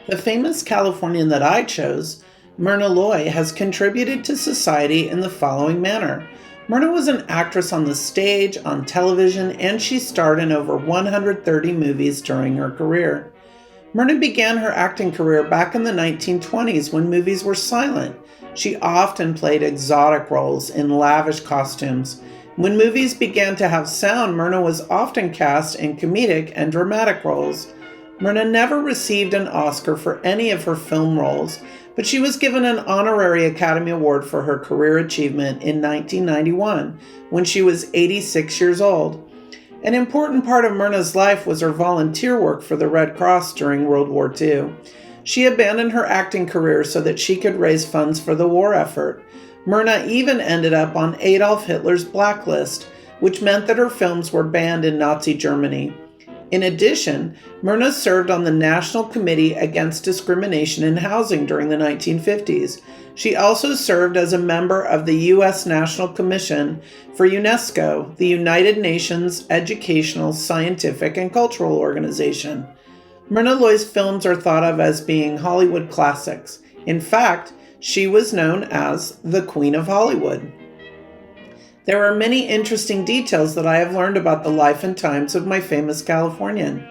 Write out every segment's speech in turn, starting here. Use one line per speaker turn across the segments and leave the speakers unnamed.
The famous Californian that I chose, Myrna Loy, has contributed to society in the following manner. Myrna was an actress on the stage, on television, and she starred in over 130 movies during her career. Myrna began her acting career back in the 1920s when movies were silent. She often played exotic roles in lavish costumes. When movies began to have sound, Myrna was often cast in comedic and dramatic roles. Myrna never received an Oscar for any of her film roles, but she was given an honorary Academy Award for her career achievement in 1991 when she was 86 years old. An important part of Myrna's life was her volunteer work for the Red Cross during World War II. She abandoned her acting career so that she could raise funds for the war effort. Myrna even ended up on Adolf Hitler's blacklist, which meant that her films were banned in Nazi Germany. In addition, Myrna served on the National Committee Against Discrimination in Housing during the 1950s. She also served as a member of the U.S. National Commission for UNESCO, the United Nations Educational, Scientific, and Cultural Organization. Myrna Loy's films are thought of as being Hollywood classics. In fact, she was known as the Queen of Hollywood. There are many interesting details that I have learned about the life and times of my famous Californian.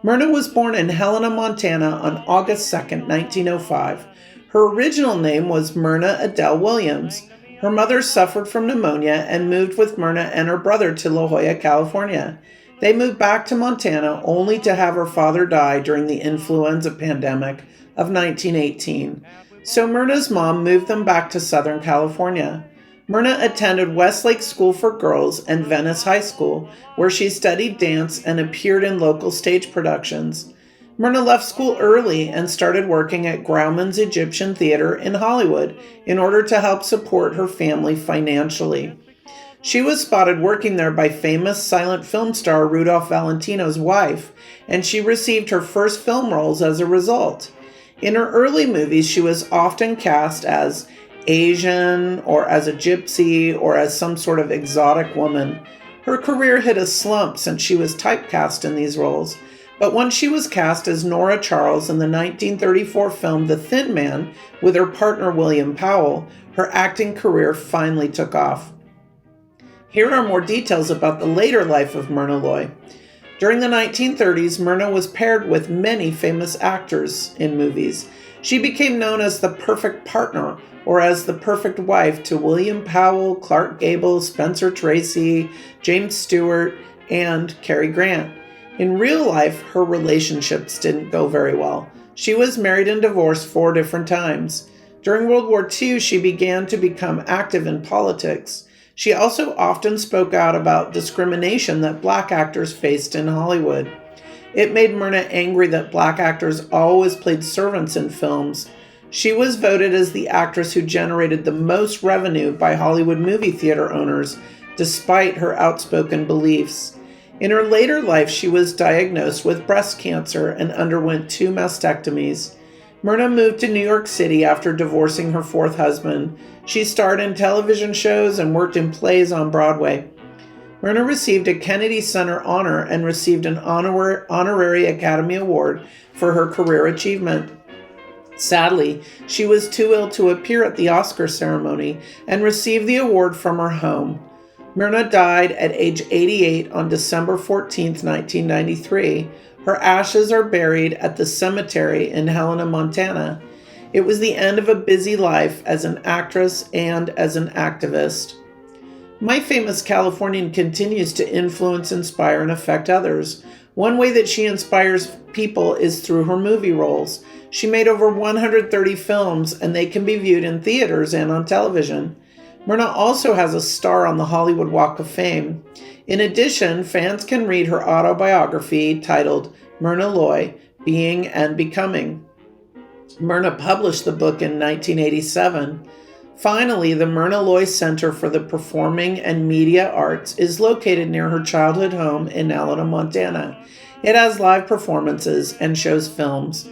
Myrna was born in Helena, Montana on August 2, 1905. Her original name was Myrna Adele Williams. Her mother suffered from pneumonia and moved with Myrna and her brother to La Jolla, California. They moved back to Montana only to have her father die during the influenza pandemic of 1918. So Myrna's mom moved them back to Southern California. Myrna attended Westlake School for Girls and Venice High School, where she studied dance and appeared in local stage productions. Myrna left school early and started working at Grauman's Egyptian Theater in Hollywood in order to help support her family financially. She was spotted working there by famous silent film star Rudolph Valentino's wife, and she received her first film roles as a result. In her early movies, she was often cast as Asian or as a gypsy or as some sort of exotic woman. Her career hit a slump since she was typecast in these roles, but once she was cast as Nora Charles in the 1934 film The Thin Man with her partner William Powell, her acting career finally took off. Here are more details about the later life of Myrna Loy. During the 1930s, Myrna was paired with many famous actors in movies. She became known as the perfect partner or as the perfect wife to William Powell, Clark Gable, Spencer Tracy, James Stewart, and Cary Grant. In real life, her relationships didn't go very well. She was married and divorced 4 different times. During World War II, she began to become active in politics. She also often spoke out about discrimination that black actors faced in Hollywood. It made Myrna angry that black actors always played servants in films. She was voted as the actress who generated the most revenue by Hollywood movie theater owners, despite her outspoken beliefs. In her later life, she was diagnosed with breast cancer and underwent 2 mastectomies. Myrna moved to New York City after divorcing her 4th husband. She starred in television shows and worked in plays on Broadway. Myrna received a Kennedy Center honor and received an honorary Academy Award for her career achievement. Sadly, she was too ill to appear at the Oscar ceremony and received the award from her home. Myrna died at age 88 on December 14, 1993. Her ashes are buried at the cemetery in Helena, Montana. It was the end of a busy life as an actress and as an activist. My famous Californian continues to influence, inspire, and affect others. One way that she inspires people is through her movie roles. She made over 130 films, and they can be viewed in theaters and on television. Myrna also has a star on the Hollywood Walk of Fame. In addition, fans can read her autobiography titled Myrna Loy, Being and Becoming. Myrna published the book in 1987. Finally, the Myrna Loy Center for the Performing and Media Arts is located near her childhood home in Helena, Montana. It has live performances and shows films.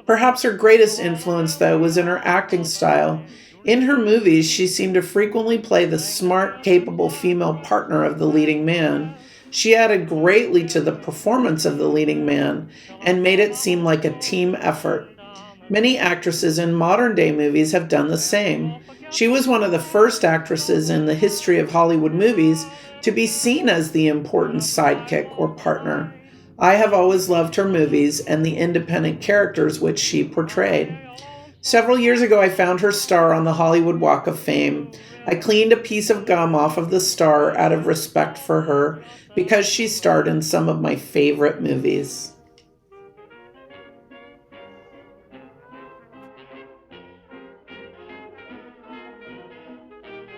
Perhaps her greatest influence, though, was in her acting style. In her movies, she seemed to frequently play the smart, capable female partner of the leading man. She added greatly to the performance of the leading man and made it seem like a team effort. Many actresses in modern day movies have done the same. She was one of the first actresses in the history of Hollywood movies to be seen as the important sidekick or partner. I have always loved her movies and the independent characters which she portrayed. Several years ago, I found her star on the Hollywood Walk of Fame. I cleaned a piece of gum off of the star out of respect for her because she starred in some of my favorite movies.